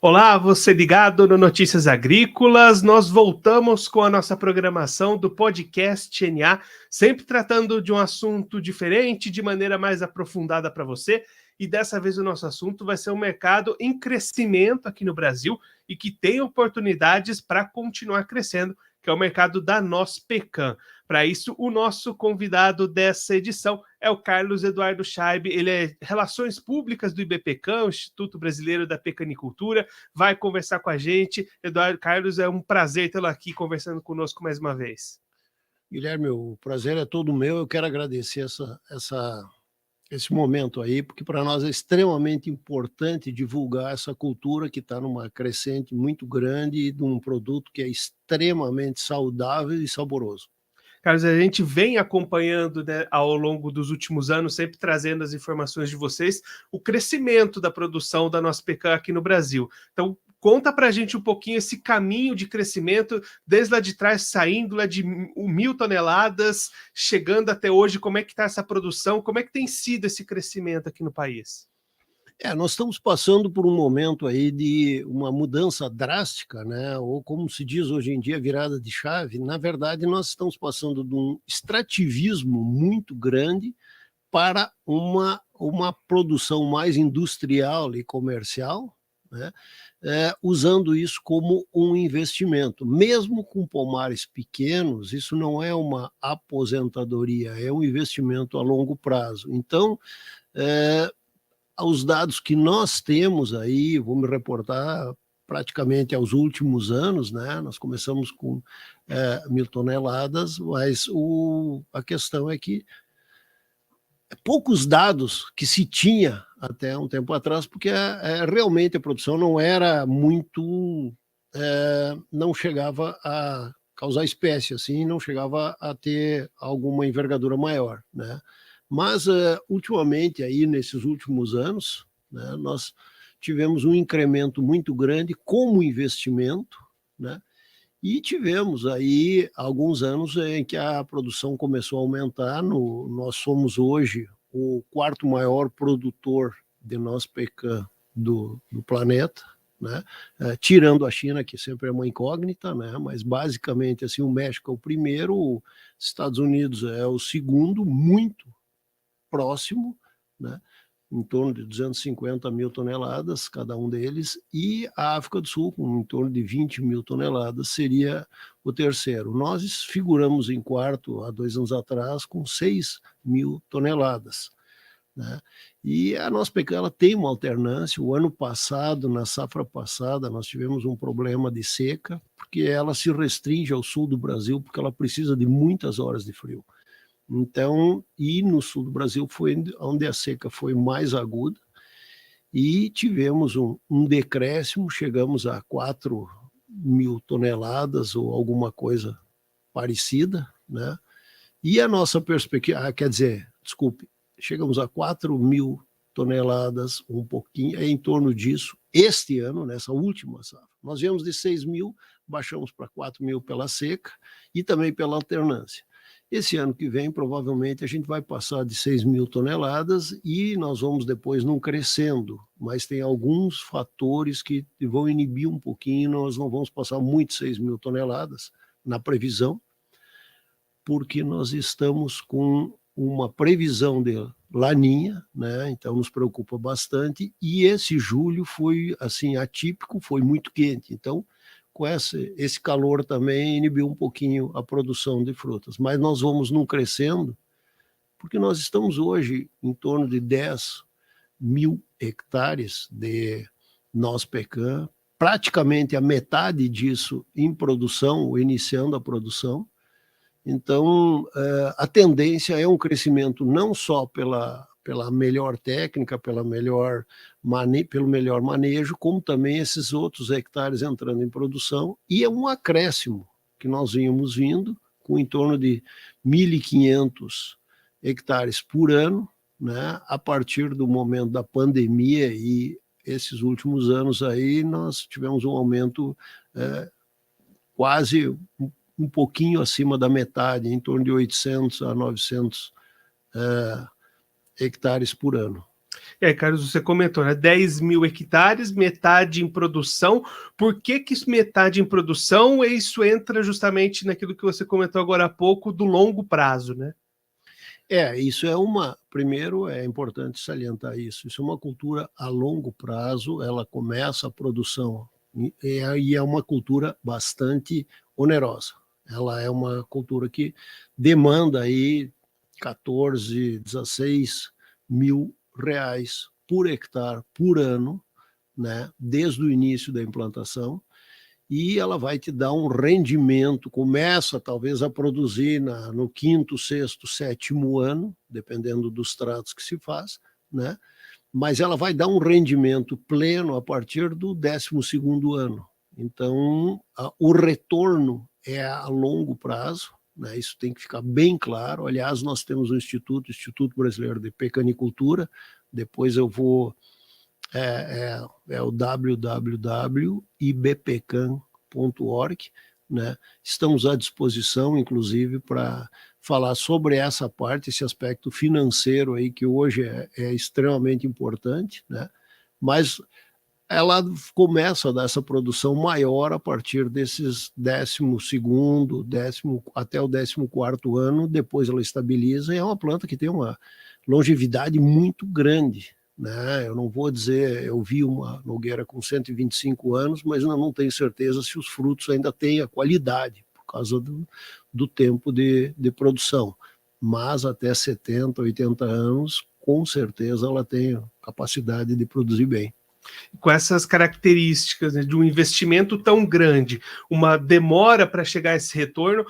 Olá, você ligado no Notícias Agrícolas. Nós voltamos com a nossa programação do podcast NA, sempre tratando de um assunto diferente, de maneira mais aprofundada para você. E dessa vez o nosso assunto vai ser um mercado em crescimento aqui no Brasil e que tem oportunidades para continuar crescendo, que é o mercado da Nospecan. Para isso, o nosso convidado dessa edição é o Carlos Eduardo Scheib. Ele é Relações Públicas do IBPECAM, o Instituto Brasileiro da Pecanicultura, vai conversar com a gente. Eduardo Carlos, é um prazer tê-lo aqui conversando conosco mais uma vez. Guilherme, o prazer é todo meu. Eu quero agradecer esse momento aí, porque para nós é extremamente importante divulgar essa cultura que está numa crescente muito grande de um produto que é extremamente saudável e saboroso. Carlos, a gente vem acompanhando, né, ao longo dos últimos anos, sempre trazendo as informações de vocês, o crescimento da produção da Nospecan aqui no Brasil. Então, conta para a gente um pouquinho esse caminho de crescimento, desde lá de trás, saindo lá de 1.000 toneladas, chegando até hoje, como é que está essa produção, como é que tem sido esse crescimento aqui no país? Nós estamos passando por um momento aí de uma mudança drástica, né? Ou como se diz hoje em dia, virada de chave. Na verdade, nós estamos passando de um extrativismo muito grande para uma produção mais industrial e comercial, né? Usando isso como um investimento. Mesmo com pomares pequenos, isso não é uma aposentadoria, é um investimento a longo prazo. Então, os dados que nós temos aí, vou me reportar praticamente aos últimos anos, né? Nós começamos com 1.000 toneladas, mas a questão é que poucos dados que se tinha até um tempo atrás, porque realmente a produção não era muito, não chegava a causar espécie, assim, não chegava a ter alguma envergadura maior, né? Mas, ultimamente, aí, nesses últimos anos, né, nós tivemos um incremento muito grande como investimento, né? E tivemos aí alguns anos em que a produção começou a aumentar. Nós somos hoje o quarto maior produtor de Nospecan do planeta, né? Tirando a China, que sempre é uma incógnita, né? Mas basicamente assim, o México é o primeiro, os Estados Unidos é o segundo, muito próximo, né? Em torno de 250.000 toneladas, cada um deles, e a África do Sul, com em torno de 20.000 toneladas, seria o terceiro. Nós figuramos em quarto, há 2 anos atrás, com 6.000 toneladas, né? E a Nospecan, ela tem uma alternância. O ano passado, na safra passada, nós tivemos um problema de seca, porque ela se restringe ao sul do Brasil, porque ela precisa de muitas horas de frio. Então, e no sul do Brasil foi onde a seca foi mais aguda, e tivemos um decréscimo, chegamos a 4.000 toneladas ou alguma coisa parecida, né? E a nossa perspectiva, chegamos a 4.000 toneladas, um pouquinho, em torno disso, este ano, nessa última safra. Nós viemos de 6.000, baixamos para 4.000 pela seca e também pela alternância. Esse ano que vem, provavelmente, a gente vai passar de 6.000 toneladas e nós vamos depois não crescendo, mas tem alguns fatores que vão inibir um pouquinho. Nós não vamos passar muito 6.000 toneladas na previsão, porque nós estamos com uma previsão de laninha, né? Então nos preocupa bastante, e esse julho foi assim atípico, foi muito quente, então com esse calor também inibiu um pouquinho a produção de frutas, mas nós vamos não crescendo, porque nós estamos hoje em torno de 10.000 hectares de Nospecan, praticamente a metade disso em produção, ou iniciando a produção. Então, a tendência é um crescimento não só pela melhor técnica, pelo melhor manejo, como também esses outros hectares entrando em produção, e é um acréscimo que nós vínhamos vindo, com em torno de 1.500 hectares por ano, né? A partir do momento da pandemia e esses últimos anos aí, nós tivemos um aumento quase um pouquinho acima da metade, em torno de 800 a 900 hectares por ano. E aí, Carlos, você comentou, né? 10 mil hectares, metade em produção. Por que metade em produção? E isso entra justamente naquilo que você comentou agora há pouco, do longo prazo, né? Isso primeiro é importante salientar isso é uma cultura a longo prazo, ela começa a produção, e é uma cultura bastante onerosa. Ela é uma cultura que demanda aí 14, 16 mil reais por hectare por ano, né, desde o início da implantação, e ela vai te dar um rendimento, começa talvez a produzir no quinto, sexto, sétimo ano, dependendo dos tratos que se faz, né? Mas ela vai dar um rendimento pleno a partir do 12º ano. Então, o retorno é a longo prazo, né? Isso tem que ficar bem claro. Aliás, nós temos o Instituto Brasileiro de Pecanicultura, depois eu vou é o www.ibpecan.org, né? Estamos à disposição, inclusive, para falar sobre essa parte, esse aspecto financeiro aí, que hoje é extremamente importante, né? Mas ela começa a dar essa produção maior a partir desses 12º, até o 14º ano, depois ela estabiliza, e é uma planta que tem uma longevidade muito grande, né? Eu não vou dizer, eu vi uma nogueira com 125 anos, mas eu não tenho certeza se os frutos ainda têm a qualidade, por causa do tempo de produção. Mas até 70, 80 anos, com certeza ela tem capacidade de produzir bem. Com essas características, né, de um investimento tão grande, uma demora para chegar a esse retorno,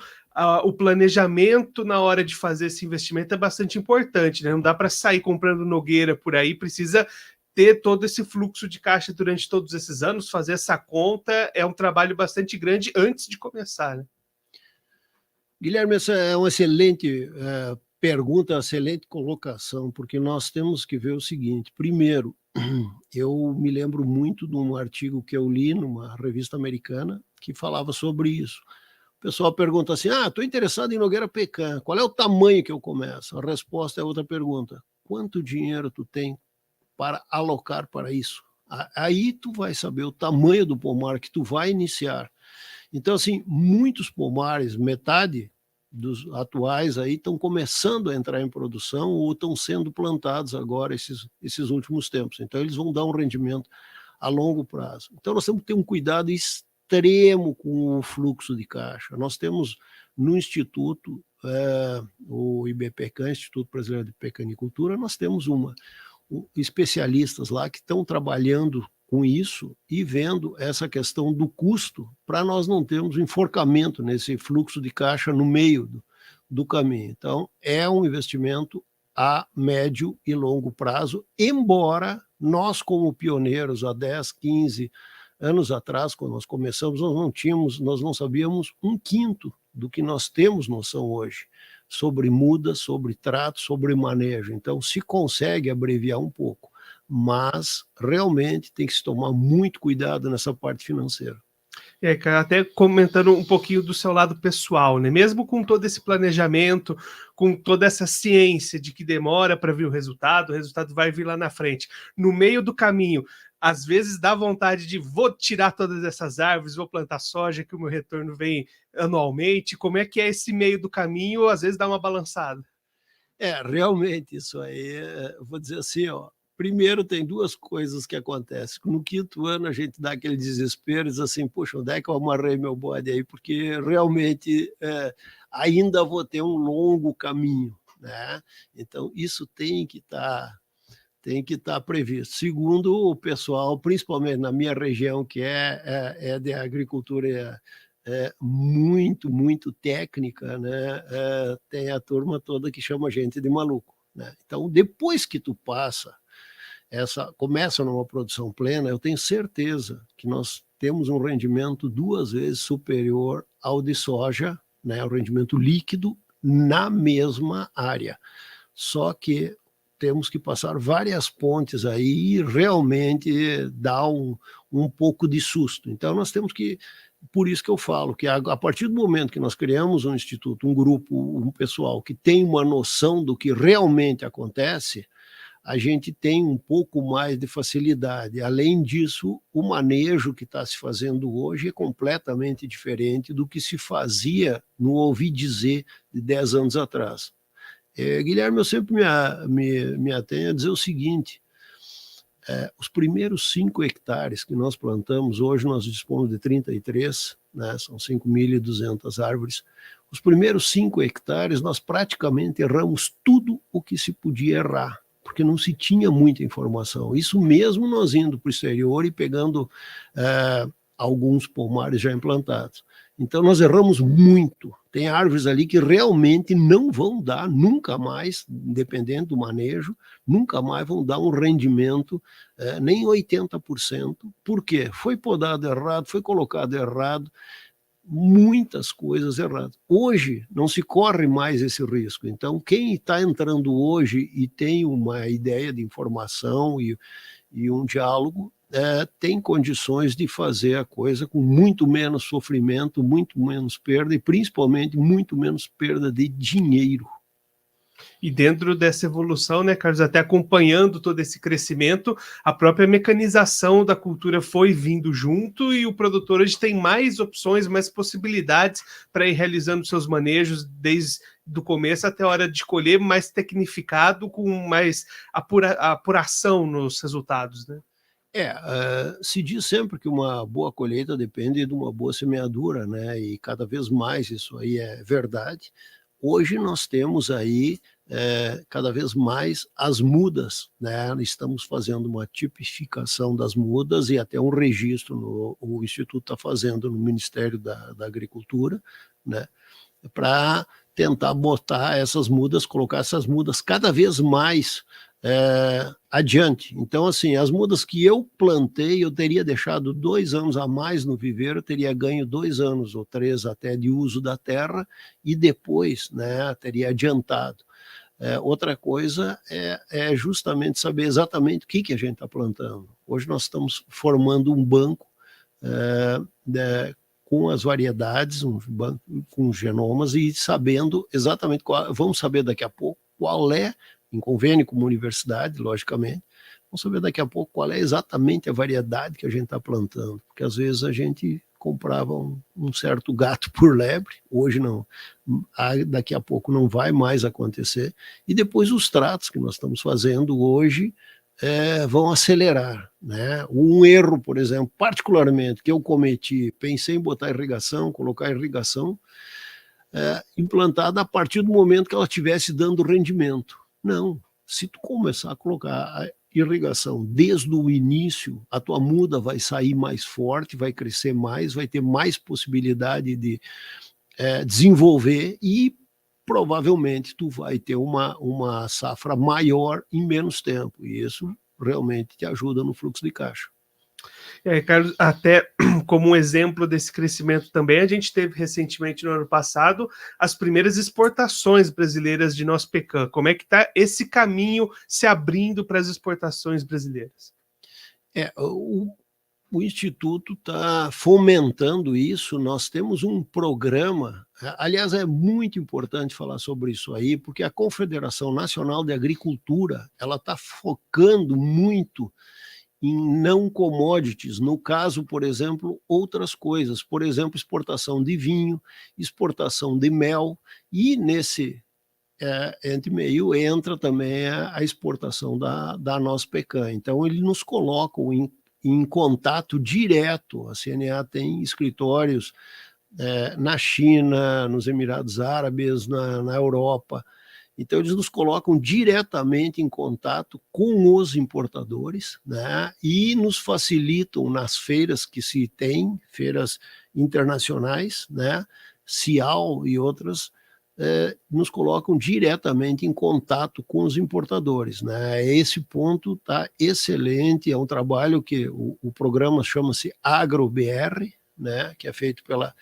o planejamento na hora de fazer esse investimento é bastante importante, né? Não dá para sair comprando nogueira por aí, precisa ter todo esse fluxo de caixa durante todos esses anos, fazer essa conta é um trabalho bastante grande antes de começar, né? Guilherme, essa é uma excelente pergunta, excelente colocação, porque nós temos que ver o seguinte: primeiro, eu me lembro muito de um artigo que eu li numa revista americana que falava sobre isso. O pessoal pergunta assim: estou interessado em nogueira pecan, qual é o tamanho que eu começo? A resposta é outra pergunta: quanto dinheiro tu tem para alocar para isso? Aí tu vai saber o tamanho do pomar que tu vai iniciar. Então, assim, muitos pomares, metade dos atuais aí, estão começando a entrar em produção ou estão sendo plantados agora esses últimos tempos. Então, eles vão dar um rendimento a longo prazo. Então, nós temos que ter um cuidado extremo com o fluxo de caixa. Nós temos no Instituto, o IBPECAN, Instituto Brasileiro de Pecanicultura, nós temos especialistas lá que estão trabalhando com isso e vendo essa questão do custo para nós não termos enforcamento nesse fluxo de caixa no meio do caminho. Então, é um investimento a médio e longo prazo, embora nós, como pioneiros, há 10, 15 anos atrás, quando nós começamos, nós não sabíamos um quinto do que nós temos noção hoje, sobre muda, sobre trato, sobre manejo. Então, se consegue abreviar um pouco, mas realmente tem que se tomar muito cuidado nessa parte financeira. Cara, até comentando um pouquinho do seu lado pessoal, né? Mesmo com todo esse planejamento, com toda essa ciência de que demora para vir o resultado vai vir lá na frente. No meio do caminho, às vezes dá vontade de vou tirar todas essas árvores, vou plantar soja, que o meu retorno vem anualmente. Como é que é esse meio do caminho? Às vezes dá uma balançada. Realmente, isso aí, eu vou dizer assim, primeiro tem duas coisas que acontecem. No quinto ano a gente dá aquele desespero, diz assim, poxa, onde é que eu amarrei meu bode aí? Porque realmente ainda vou ter um longo caminho, né? Então isso tem que estar previsto. Segundo, o pessoal, principalmente na minha região, que é de agricultura muito, muito técnica, né? Tem a turma toda que chama a gente de maluco, né? Então, depois que tu começa numa produção plena, eu tenho certeza que nós temos um rendimento 2 vezes superior ao de soja, né? O rendimento líquido na mesma área. Só que temos que passar várias pontes aí e realmente dar um pouco de susto. Então, nós temos que... Por isso que eu falo que a partir do momento que nós criamos um instituto, um grupo, um pessoal que tem uma noção do que realmente acontece, a gente tem um pouco mais de facilidade. Além disso, o manejo que está se fazendo hoje é completamente diferente do que se fazia no ouvi dizer de 10 anos atrás. Guilherme, eu sempre me atenho a dizer o seguinte, os primeiros 5 hectares que nós plantamos, hoje nós dispomos de 33, né, são 5.200 árvores. Os primeiros 5 hectares nós praticamente erramos tudo o que se podia errar, porque não se tinha muita informação. Isso mesmo nós indo para o exterior e pegando alguns pomares já implantados. Então nós erramos muito. Tem árvores ali que realmente não vão dar nunca mais, dependendo do manejo, nunca mais vão dar um rendimento nem 80%. Por quê? Foi podado errado, foi colocado errado, muitas coisas erradas. Hoje não se corre mais esse risco. Então quem está entrando hoje e tem uma ideia de informação e um diálogo, tem condições de fazer a coisa com muito menos sofrimento, muito menos perda e principalmente muito menos perda de dinheiro. E dentro dessa evolução, né, Carlos, até acompanhando todo esse crescimento, a própria mecanização da cultura foi vindo junto e o produtor hoje tem mais opções, mais possibilidades para ir realizando seus manejos desde do começo até a hora de colher, mais tecnificado, com mais apuração nos resultados, né? Se diz sempre que uma boa colheita depende de uma boa semeadura, né? E cada vez mais isso aí é verdade. Hoje nós temos aí cada vez mais as mudas, né? Estamos fazendo uma tipificação das mudas e até um registro o Instituto está fazendo no Ministério da Agricultura, né? Para tentar botar essas mudas, colocar essas mudas cada vez mais adiante. Então, assim, as mudas que eu plantei, eu teria deixado 2 anos a mais no viveiro, eu teria ganho 2 anos ou 3 até de uso da terra e depois, né, teria adiantado. Outra coisa é justamente saber exatamente o que a gente está plantando. Hoje nós estamos formando um banco com as variedades, um banco com genomas e sabendo exatamente vamos saber daqui a pouco qual é, em convênio com uma universidade, logicamente, vamos saber daqui a pouco qual é exatamente a variedade que a gente está plantando, porque às vezes a gente comprava um certo gato por lebre, hoje não, daqui a pouco não vai mais acontecer, e depois os tratos que nós estamos fazendo hoje vão acelerar, né? Um erro, por exemplo, particularmente, que eu cometi, pensei em botar irrigação, colocar irrigação implantada a partir do momento que ela estivesse dando rendimento. Não, se tu começar a colocar a irrigação desde o início, a tua muda vai sair mais forte, vai crescer mais, vai ter mais possibilidade de desenvolver e provavelmente tu vai ter uma safra maior em menos tempo, e isso realmente te ajuda no fluxo de caixa. Carlos, até como um exemplo desse crescimento também, a gente teve recentemente, no ano passado, as primeiras exportações brasileiras de nosso pecan. Como é que está esse caminho se abrindo para as exportações brasileiras? O Instituto está fomentando isso, nós temos um programa, aliás, é muito importante falar sobre isso aí, porque a Confederação Nacional de Agricultura, ela está focando muito em não commodities, no caso, por exemplo, outras coisas, por exemplo, exportação de vinho, exportação de mel, e nesse entre meio entra também a exportação da nossa pecan. Então, eles nos colocam em contato direto. A CNA tem escritórios na China, nos Emirados Árabes, na Europa. Então, eles nos colocam diretamente em contato com os importadores, né? E nos facilitam nas feiras que se tem, feiras internacionais, né? CIAL e outras, nos colocam diretamente em contato com os importadores, né? Esse ponto está excelente, é um trabalho que o programa chama-se AgroBR, né? Que é feito pela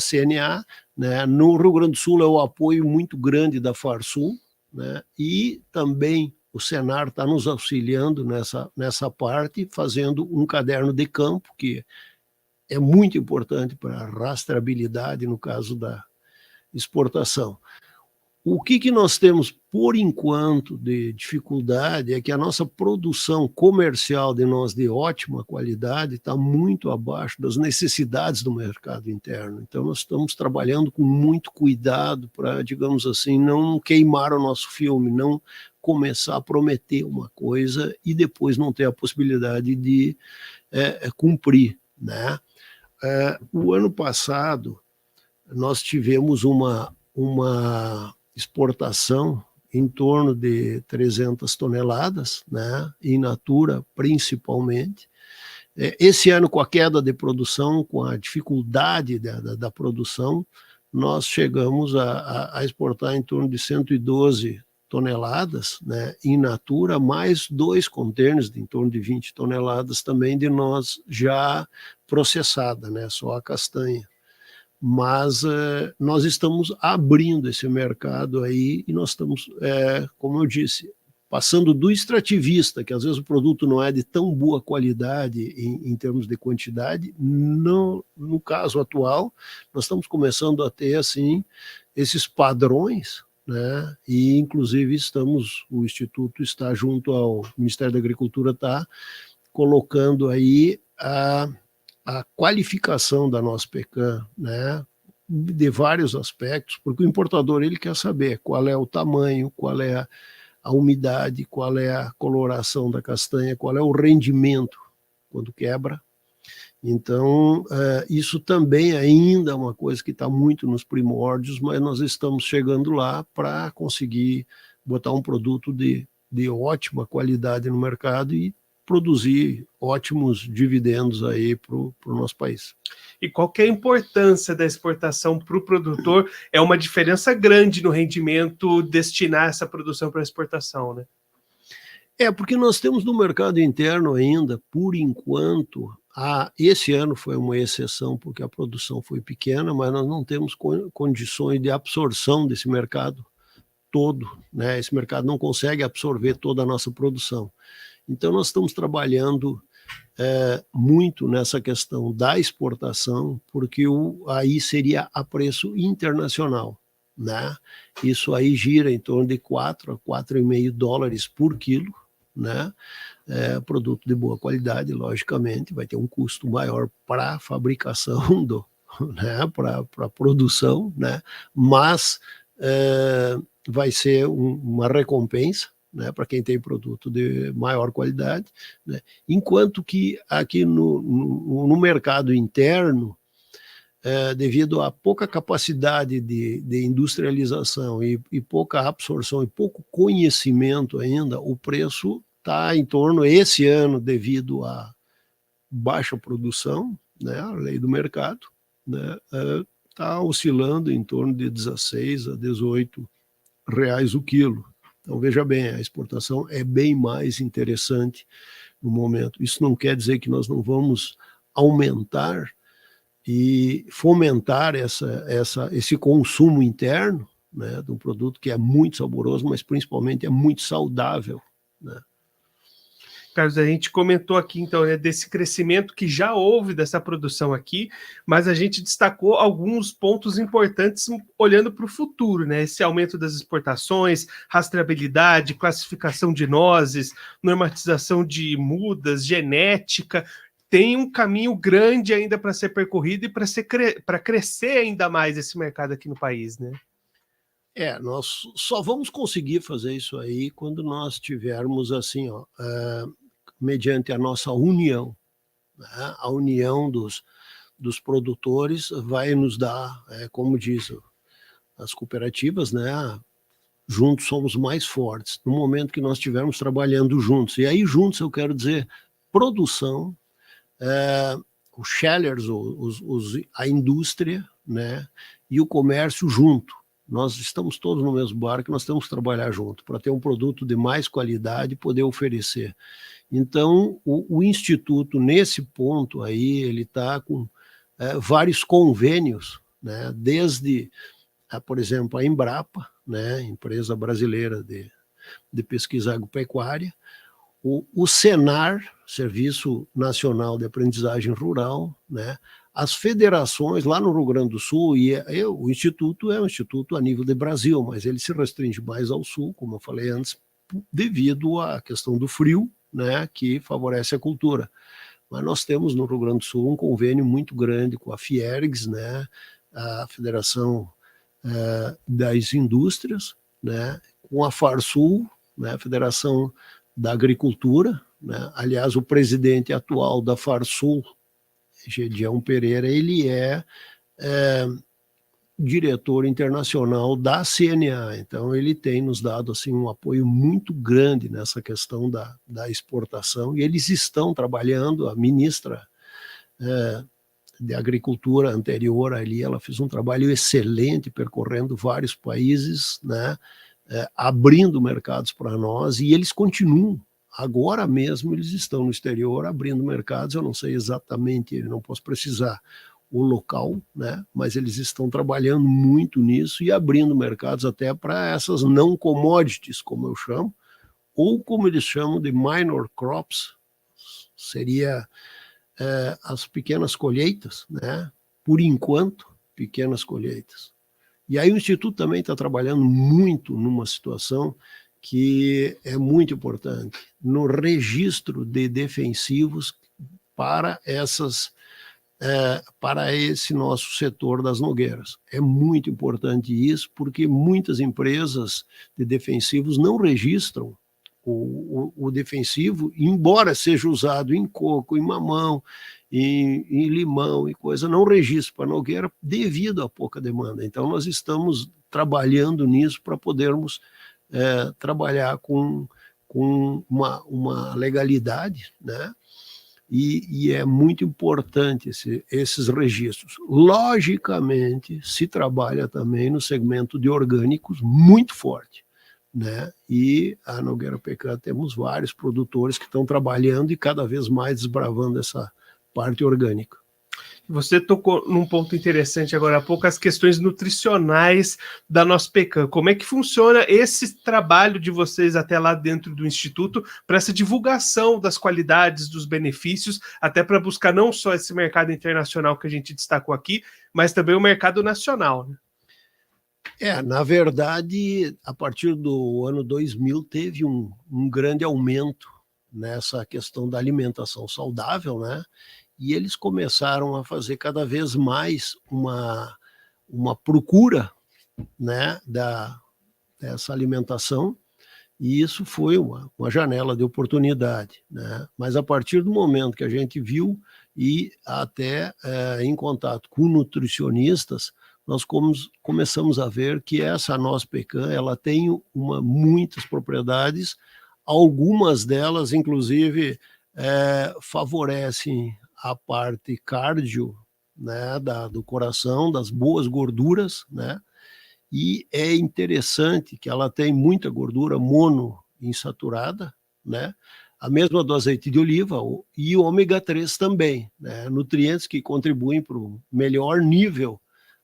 CNA, né? No Rio Grande do Sul é o apoio muito grande da Farsul, né? E também o Senar está nos auxiliando nessa parte, fazendo um caderno de campo, que é muito importante para a rastreabilidade no caso da exportação. O que nós temos, por enquanto, de dificuldade é que a nossa produção comercial de nós de ótima qualidade está muito abaixo das necessidades do mercado interno. Então, nós estamos trabalhando com muito cuidado para, digamos assim, não queimar o nosso filme, não começar a prometer uma coisa e depois não ter a possibilidade de cumprir, né? O ano passado, nós tivemos uma exportação em torno de 300 toneladas, né, in natura principalmente. Esse ano, com a queda de produção, com a dificuldade da produção, nós chegamos a exportar em torno de 112 toneladas, né, in natura, mais 2 contêineres de em torno de 20 toneladas também de noz já processada, né, só a castanha. Mas nós estamos abrindo esse mercado aí e nós estamos, como eu disse, passando do extrativista, que às vezes o produto não é de tão boa qualidade em termos de quantidade. No caso atual, nós estamos começando a ter assim esses padrões, né? E inclusive o Instituto está junto ao Ministério da Agricultura, está colocando aí a qualificação da nossa pecan, né, de vários aspectos, porque o importador ele quer saber qual é o tamanho, qual é a umidade, qual é a coloração da castanha, qual é o rendimento quando quebra. Então, isso também ainda é uma coisa que está muito nos primórdios, mas nós estamos chegando lá para conseguir botar um produto de ótima qualidade no mercado e produzir ótimos dividendos aí para o nosso país. E qual que é a importância da exportação para o produtor? É uma diferença grande no rendimento destinar essa produção para exportação, né? Porque nós temos no mercado interno ainda, por enquanto, esse ano foi uma exceção porque a produção foi pequena, mas nós não temos condições de absorção desse mercado todo, né? Esse mercado não consegue absorver toda a nossa produção. Então, nós estamos trabalhando muito nessa questão da exportação, porque aí seria a preço internacional, né? Isso aí gira em torno de 4 a 4,5 dólares por quilo, né? Produto de boa qualidade, logicamente, vai ter um custo maior para a fabricação, né? Para a produção, né? Mas vai ser uma recompensa, né, para quem tem produto de maior qualidade, né? Enquanto que aqui no mercado interno, devido à pouca capacidade de industrialização e pouca absorção e pouco conhecimento ainda, o preço está em torno, esse ano, devido à baixa produção, né, a lei do mercado, né, está oscilando em torno de 16 a 18 reais o quilo. Então, veja bem, a exportação é bem mais interessante no momento. Isso não quer dizer que nós não vamos aumentar e fomentar esse consumo interno, né, de um produto que é muito saboroso, mas principalmente é muito saudável, né? Carlos, a gente comentou aqui, então, né, desse crescimento que já houve dessa produção aqui, mas a gente destacou alguns pontos importantes olhando para o futuro, né? Esse aumento das exportações, rastreabilidade, classificação de nozes, normatização de mudas, genética. Tem um caminho grande ainda para ser percorrido e para crescer ainda mais esse mercado aqui no país, né? Nós só vamos conseguir fazer isso aí quando nós tivermos assim, mediante a nossa união, né? A união dos produtores vai nos dar, como diz as cooperativas, né? Juntos somos mais fortes. No momento que nós estivermos trabalhando juntos, e aí juntos eu quero dizer produção, os shellers, a indústria, né? E o comércio junto. Nós estamos todos no mesmo barco, nós temos que trabalhar junto para ter um produto de mais qualidade e poder oferecer. Então, o Instituto, nesse ponto aí, ele está com vários convênios, né? Desde, por exemplo, a Embrapa, né? Empresa brasileira de pesquisa agropecuária, o Senar, Serviço Nacional de Aprendizagem Rural, né? As federações lá no Rio Grande do Sul, o Instituto é um instituto a nível de Brasil, mas ele se restringe mais ao Sul, como eu falei antes, devido à questão do frio, né, que favorece a cultura. Mas nós temos no Rio Grande do Sul um convênio muito grande com a Fiergs, né, a Federação das Indústrias, né, com a Farsul, né, a Federação da Agricultura, né. Aliás, o presidente atual da Farsul, Gedião Pereira, ele é diretor internacional da CNA, então ele tem nos dado assim, um apoio muito grande nessa questão da exportação, e eles estão trabalhando, a ministra de Agricultura anterior ali, ela fez um trabalho excelente percorrendo vários países, né, abrindo mercados para nós, e eles continuam. Agora mesmo eles estão no exterior abrindo mercados, eu não sei exatamente, não posso precisar o local, né, mas eles estão trabalhando muito nisso e abrindo mercados até para essas não commodities, como eu chamo, ou como eles chamam de minor crops, seria as pequenas colheitas, né, por enquanto, pequenas colheitas. E aí o Instituto também está trabalhando muito numa situação que é muito importante, no registro de defensivos para para esse nosso setor das nogueiras. É muito importante isso, porque muitas empresas de defensivos não registram o defensivo, embora seja usado em coco, em mamão, em limão e coisa, não registra para nogueira devido à pouca demanda. Então nós estamos trabalhando nisso para podermos trabalhar com uma legalidade, né? E é muito importante esses registros. Logicamente, se trabalha também no segmento de orgânicos muito forte, né? E a Nogueira Pecan temos vários produtores que estão trabalhando e cada vez mais desbravando essa parte orgânica. Você tocou num ponto interessante agora há pouco, as questões nutricionais da Nospecan. Como é que funciona esse trabalho de vocês até lá dentro do Instituto para essa divulgação das qualidades, dos benefícios, até para buscar não só esse mercado internacional que a gente destacou aqui, mas também o mercado nacional, né? Na verdade, a partir do ano 2000 teve um grande aumento nessa questão da alimentação saudável, né? E eles começaram a fazer cada vez mais uma procura, né, dessa alimentação, e isso foi uma janela de oportunidade, né? Mas a partir do momento que a gente viu e até em contato com nutricionistas, nós começamos a ver que essa Nospecan, ela tem muitas propriedades, algumas delas, inclusive, favorecem a parte cardio, né, do coração, das boas gorduras, né? E é interessante que ela tem muita gordura monoinsaturada, né? A mesma do azeite de oliva e o ômega 3 também, né? Nutrientes que contribuem para o melhor nível,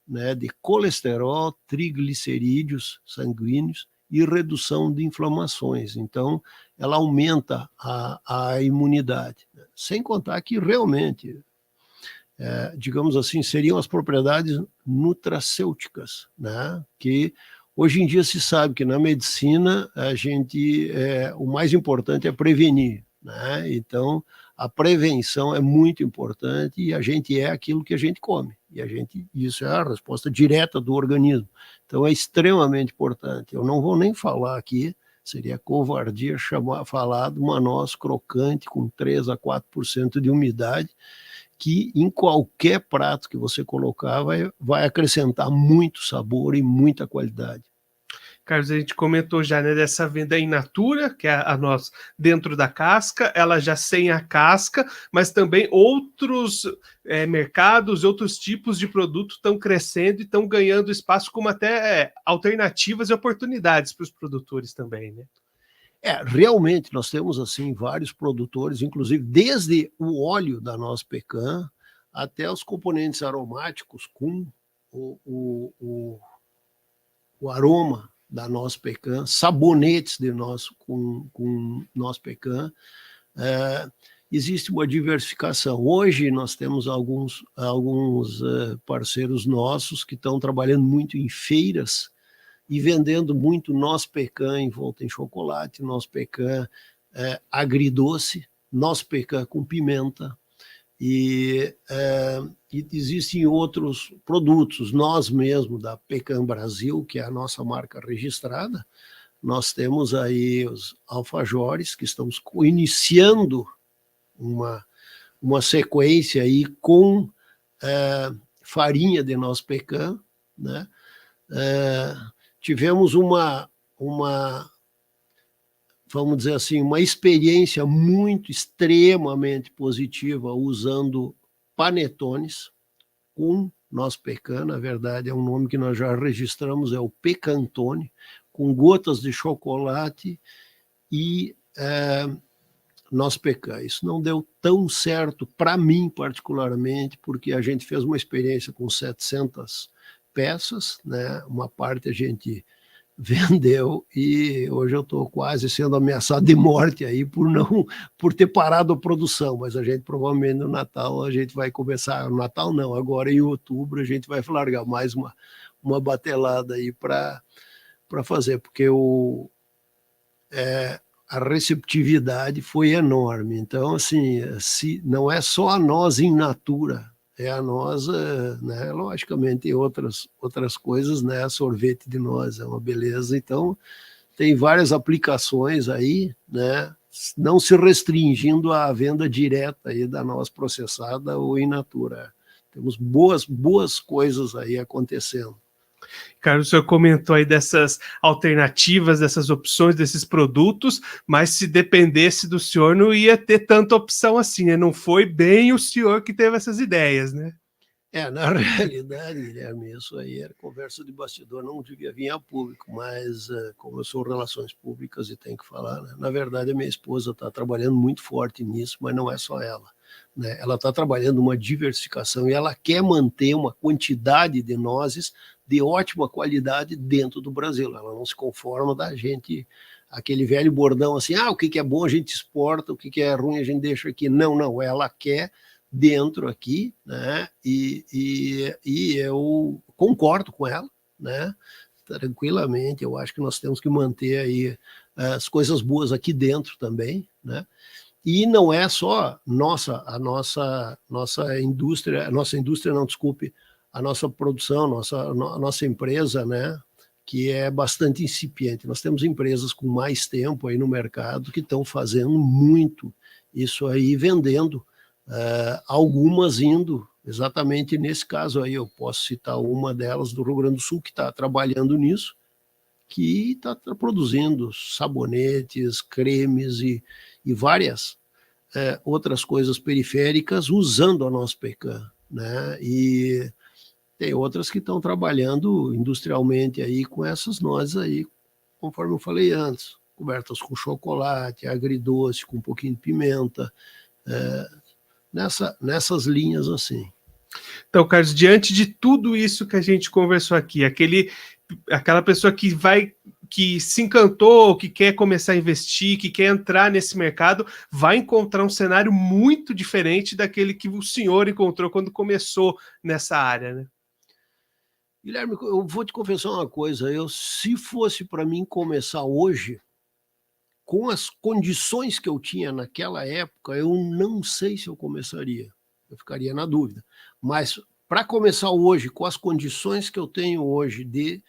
né, de colesterol, triglicerídeos sanguíneos e redução de inflamações. Então, ela aumenta a imunidade, né? Sem contar que realmente, digamos assim, seriam as propriedades nutracêuticas, né? Que hoje em dia se sabe que na medicina o mais importante é prevenir, né? Então, a prevenção é muito importante e a gente é aquilo que a gente come. Isso é a resposta direta do organismo. Então, é extremamente importante. Eu não vou nem falar aqui, seria covardia falar de uma noz crocante com 3 a 4% de umidade, que em qualquer prato que você colocar vai acrescentar muito sabor e muita qualidade. Carlos, a gente comentou já, né, dessa venda in natura, que é a noz dentro da casca, ela já sem a casca, mas também outros mercados, outros tipos de produto estão crescendo e estão ganhando espaço como até alternativas e oportunidades para os produtores também, né? Realmente nós temos assim vários produtores, inclusive desde o óleo da Nospecan até os componentes aromáticos com o aroma da Nospecan, sabonetes de com Nospecan, existe uma diversificação. Hoje nós temos alguns parceiros nossos que estão trabalhando muito em feiras e vendendo muito noz pecan envolto em chocolate, noz pecan agridoce, noz pecan com pimenta, e existem outros produtos. Nós mesmo, da Pecan Brasil, que é a nossa marca registrada, nós temos aí os alfajores, que estamos iniciando uma sequência aí com farinha de noz pecan, né? Tivemos vamos dizer assim, uma experiência extremamente positiva usando panetones com noz pecan. Na verdade, é um nome que nós já registramos, é o Pecantone, com gotas de chocolate e noz pecan. Isso não deu tão certo para mim particularmente, porque a gente fez uma experiência com 700 peças, né? Uma parte a gente vendeu e hoje eu estou quase sendo ameaçado de morte aí por ter parado a produção, mas a gente provavelmente no Natal a gente vai começar, no Natal não, agora em outubro a gente vai largar mais uma batelada aí para fazer, porque a receptividade foi enorme. Então, assim, não é só a noz in natura, é a noz, né, logicamente, outras coisas, né, sorvete de noz é uma beleza. Então, tem várias aplicações aí, né, não se restringindo à venda direta aí da noz processada ou in natura. Temos boas coisas aí acontecendo. Carlos, o senhor comentou aí dessas alternativas, dessas opções, desses produtos, mas se dependesse do senhor, não ia ter tanta opção assim, né? Não foi bem o senhor que teve essas ideias, né? Na realidade, Guilherme, isso aí era conversa de bastidor, não devia vir a público, mas como eu sou relações públicas e tenho que falar, né? Na verdade, a minha esposa está trabalhando muito forte nisso, mas não é só ela, né? Ela está trabalhando uma diversificação e ela quer manter uma quantidade de nozes de ótima qualidade dentro do Brasil. Ela não se conforma da gente, aquele velho bordão assim, o que é bom a gente exporta, o que é ruim a gente deixa aqui. Não, ela quer dentro aqui, né? E eu concordo com ela, né? Tranquilamente, eu acho que nós temos que manter aí as coisas boas aqui dentro também, né? E não é só a nossa indústria, a nossa produção, a nossa empresa, né, que é bastante incipiente. Nós temos empresas com mais tempo aí no mercado que estão fazendo muito isso aí, vendendo, algumas indo exatamente nesse caso aí. Eu posso citar uma delas do Rio Grande do Sul que está trabalhando nisso, que está produzindo sabonetes, cremes e várias outras coisas periféricas usando a noz pecan, né? E tem outras que estão trabalhando industrialmente aí com essas nozes aí, conforme eu falei antes, cobertas com chocolate, agridoce, com um pouquinho de pimenta, nessas linhas assim. Então, Carlos, diante de tudo isso que a gente conversou aqui, aquela pessoa que se encantou, que quer começar a investir, que quer entrar nesse mercado, vai encontrar um cenário muito diferente daquele que o senhor encontrou quando começou nessa área, né? Guilherme, eu vou te confessar uma coisa, se fosse para mim começar hoje, com as condições que eu tinha naquela época, eu não sei se eu começaria, eu ficaria na dúvida. Mas para começar hoje, com as condições que eu tenho hoje de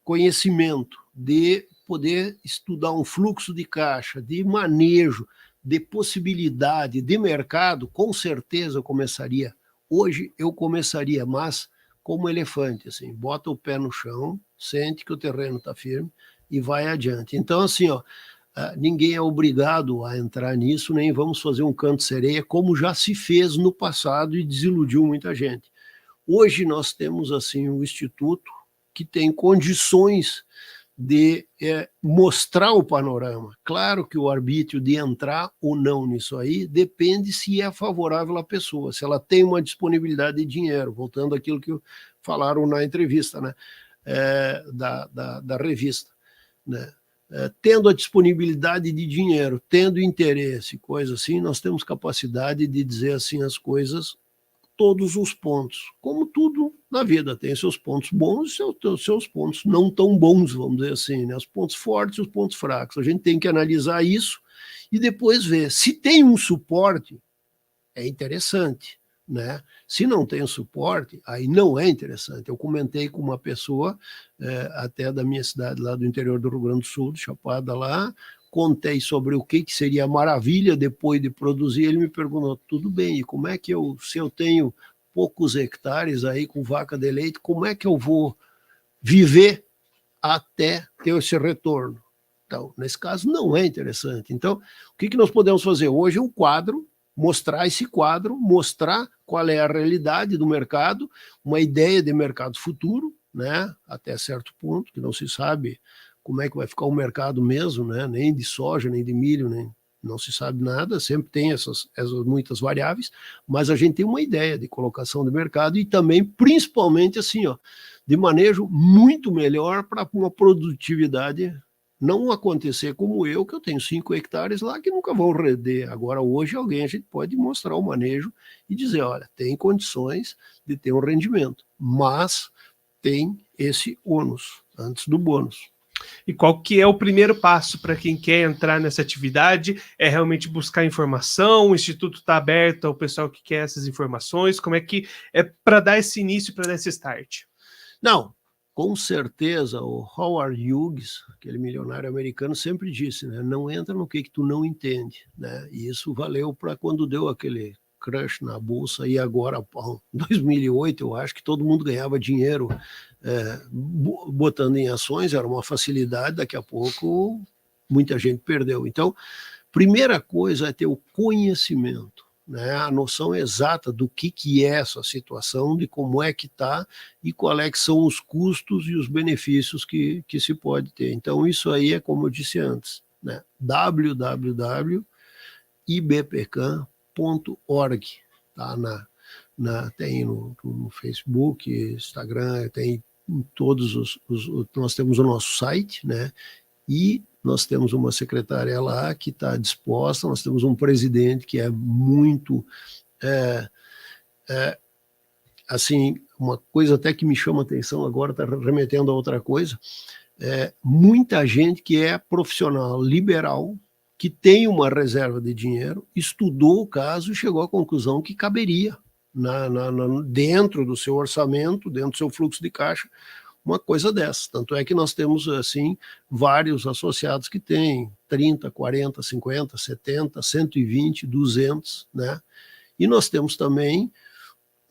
conhecimento, de poder estudar um fluxo de caixa, de manejo, de possibilidade, de mercado, com certeza eu começaria. Hoje eu começaria, mas como elefante, assim, bota o pé no chão, sente que o terreno está firme e vai adiante. Então, assim, ninguém é obrigado a entrar nisso, nem vamos fazer um canto sereia, como já se fez no passado e desiludiu muita gente. Hoje nós temos assim um instituto que tem condições de mostrar o panorama. Claro que o arbítrio de entrar ou não nisso aí depende se é favorável à pessoa, se ela tem uma disponibilidade de dinheiro, voltando àquilo que falaram na entrevista, né, da revista, né? tendo a disponibilidade de dinheiro, tendo interesse, coisa assim, nós temos capacidade de dizer assim as coisas, todos os pontos. Como tudo na vida, tem seus pontos bons e seus pontos não tão bons, vamos dizer assim, né? Os pontos fortes e os pontos fracos. A gente tem que analisar isso e depois ver. Se tem um suporte, é interessante, né? Se não tem suporte, aí não é interessante. Eu comentei com uma pessoa, até da minha cidade, lá do interior do Rio Grande do Sul, de Chapada lá, contei sobre o que seria maravilha depois de produzir, ele me perguntou, tudo bem, e como é que se eu tenho poucos hectares aí com vaca de leite, como é que eu vou viver até ter esse retorno? Então, nesse caso, não é interessante. Então, o que nós podemos fazer hoje é um quadro, mostrar esse quadro, mostrar qual é a realidade do mercado, uma ideia de mercado futuro, né, até certo ponto, que não se sabe como é que vai ficar o mercado mesmo, né, nem de soja, nem de milho, nem, não se sabe nada, sempre tem essas muitas variáveis, mas a gente tem uma ideia de colocação de mercado e também, principalmente, assim, ó, de manejo muito melhor para uma produtividade não acontecer como eu, que eu tenho 5 hectares lá que nunca vão render. Agora, hoje, a gente pode mostrar o manejo e dizer, olha, tem condições de ter um rendimento, mas tem esse ônus antes do bônus. E qual que é o primeiro passo para quem quer entrar nessa atividade? É realmente buscar informação? O Instituto está aberto ao pessoal que quer essas informações? Como é que é para dar esse início, para dar esse start? Não, com certeza, o Howard Hughes, aquele milionário americano, sempre disse, né, não entra no que tu não entende, né? E isso valeu para quando deu aquele crush na bolsa e agora, em 2008, eu acho que todo mundo ganhava dinheiro botando em ações, era uma facilidade, daqui a pouco muita gente perdeu. Então, primeira coisa é ter o conhecimento, né, a noção exata do que é essa situação, de como é que está e qual é que são os custos e os benefícios que se pode ter. Então, isso aí é como eu disse antes, né, www.ibpcan.org, tá? Tem no Facebook, Instagram, tem em todos nós temos o nosso site, né, e nós temos uma secretária lá que está disposta, nós temos um presidente que é muito, assim, uma coisa até que me chama a atenção agora, está remetendo a outra coisa, muita gente que é profissional liberal, que tem uma reserva de dinheiro, estudou o caso e chegou à conclusão que caberia dentro do seu orçamento, dentro do seu fluxo de caixa, uma coisa dessa. Tanto é que nós temos, assim, vários associados que têm 30, 40, 50, 70, 120, 200, né? E nós temos também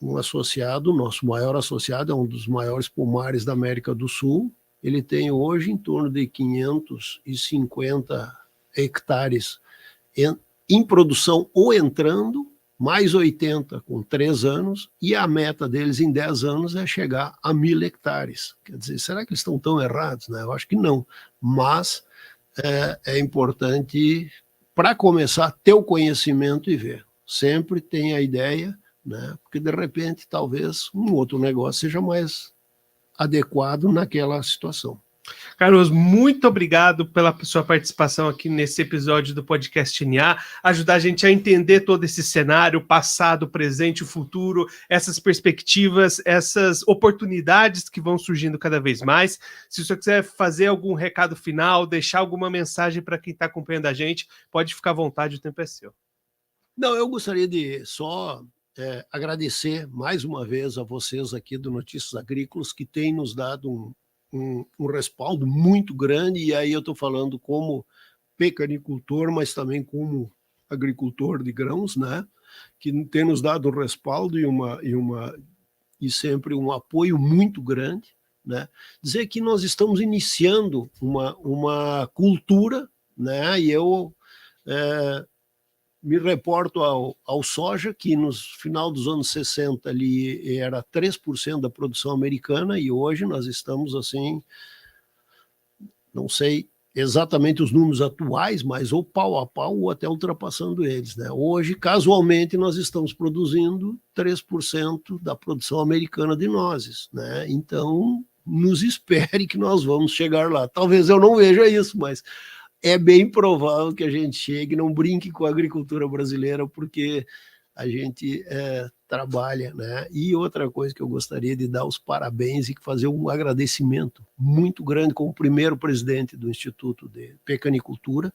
um associado, nosso maior associado, é um dos maiores pomares da América do Sul, ele tem hoje em torno de 550 hectares em produção ou entrando, mais 80 com 3 anos, e a meta deles em 10 anos é chegar a 1.000 hectares. Quer dizer, será que eles estão tão errados? Né? Eu acho que não, mas é importante, para começar, ter o conhecimento e ver. Sempre tem a ideia, né? Porque de repente talvez um outro negócio seja mais adequado naquela situação. Carlos, muito obrigado pela sua participação aqui nesse episódio do Podcast NA, ajudar a gente a entender todo esse cenário, o passado, o presente, o futuro, essas perspectivas, essas oportunidades que vão surgindo cada vez mais. Se o senhor quiser fazer algum recado final, deixar alguma mensagem para quem está acompanhando a gente, pode ficar à vontade, o tempo é seu. Não, eu gostaria de só agradecer mais uma vez a vocês aqui do Notícias Agrícolas, que têm nos dado um respaldo muito grande, e aí eu estou falando como pecanicultor, mas também como agricultor de grãos, né? Que tem nos dado um respaldo e sempre um apoio muito grande, né? Dizer que nós estamos iniciando uma cultura, né? E eu me reporto ao soja, que no final dos anos 60 ali era 3% da produção americana, e hoje nós estamos assim, não sei exatamente os números atuais, mas ou pau a pau ou até ultrapassando eles, né? Hoje, casualmente, nós estamos produzindo 3% da produção americana de nozes, né? Então, nos espere que nós vamos chegar lá. Talvez eu não veja isso, mas é bem provável que a gente chegue, não brinque com a agricultura brasileira, porque a gente trabalha, né? E outra coisa que eu gostaria de dar os parabéns e fazer um agradecimento muito grande como primeiro presidente do Instituto de Pecanicultura,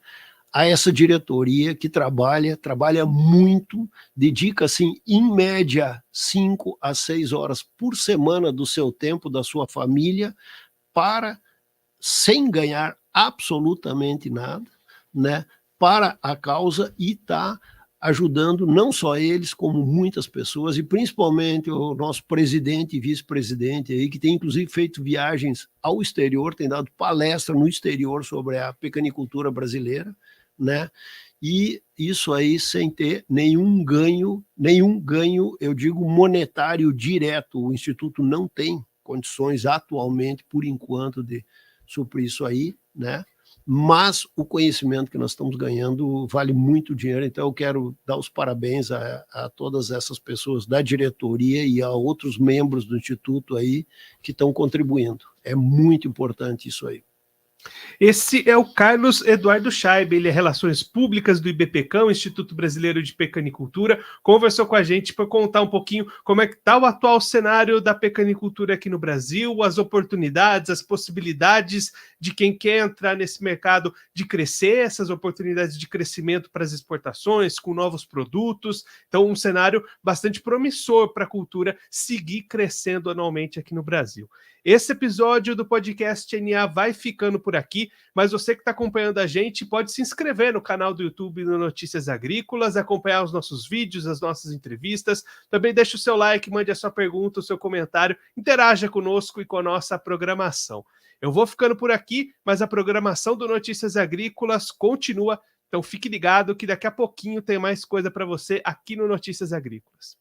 a essa diretoria que trabalha muito, dedica, assim, em média, 5 a 6 horas por semana do seu tempo, da sua família, sem ganhar absolutamente nada, né, para a causa, e está ajudando não só eles, como muitas pessoas, e principalmente o nosso presidente e vice-presidente aí, que tem inclusive feito viagens ao exterior, tem dado palestra no exterior sobre a pecanicultura brasileira, né? E isso aí sem ter nenhum ganho, eu digo, monetário direto. O Instituto não tem condições atualmente, por enquanto, de suprir isso aí, né? Mas o conhecimento que nós estamos ganhando vale muito dinheiro, então eu quero dar os parabéns a todas essas pessoas da diretoria e a outros membros do Instituto aí que estão contribuindo. É muito importante isso aí. Esse é o Carlos Eduardo Scheibe, ele é Relações Públicas do IBPecam, Instituto Brasileiro de Pecanicultura, conversou com a gente para contar um pouquinho como é que está o atual cenário da pecanicultura aqui no Brasil, as oportunidades, as possibilidades de quem quer entrar nesse mercado de crescer, essas oportunidades de crescimento para as exportações, com novos produtos. Então, um cenário bastante promissor para a cultura seguir crescendo anualmente aqui no Brasil. Esse episódio do podcast NA vai ficando por aqui, mas você que está acompanhando a gente pode se inscrever no canal do YouTube no Notícias Agrícolas, acompanhar os nossos vídeos, as nossas entrevistas. Também deixe o seu like, mande a sua pergunta, o seu comentário, interaja conosco e com a nossa programação. Eu vou ficando por aqui, mas a programação do Notícias Agrícolas continua, então fique ligado que daqui a pouquinho tem mais coisa para você aqui no Notícias Agrícolas.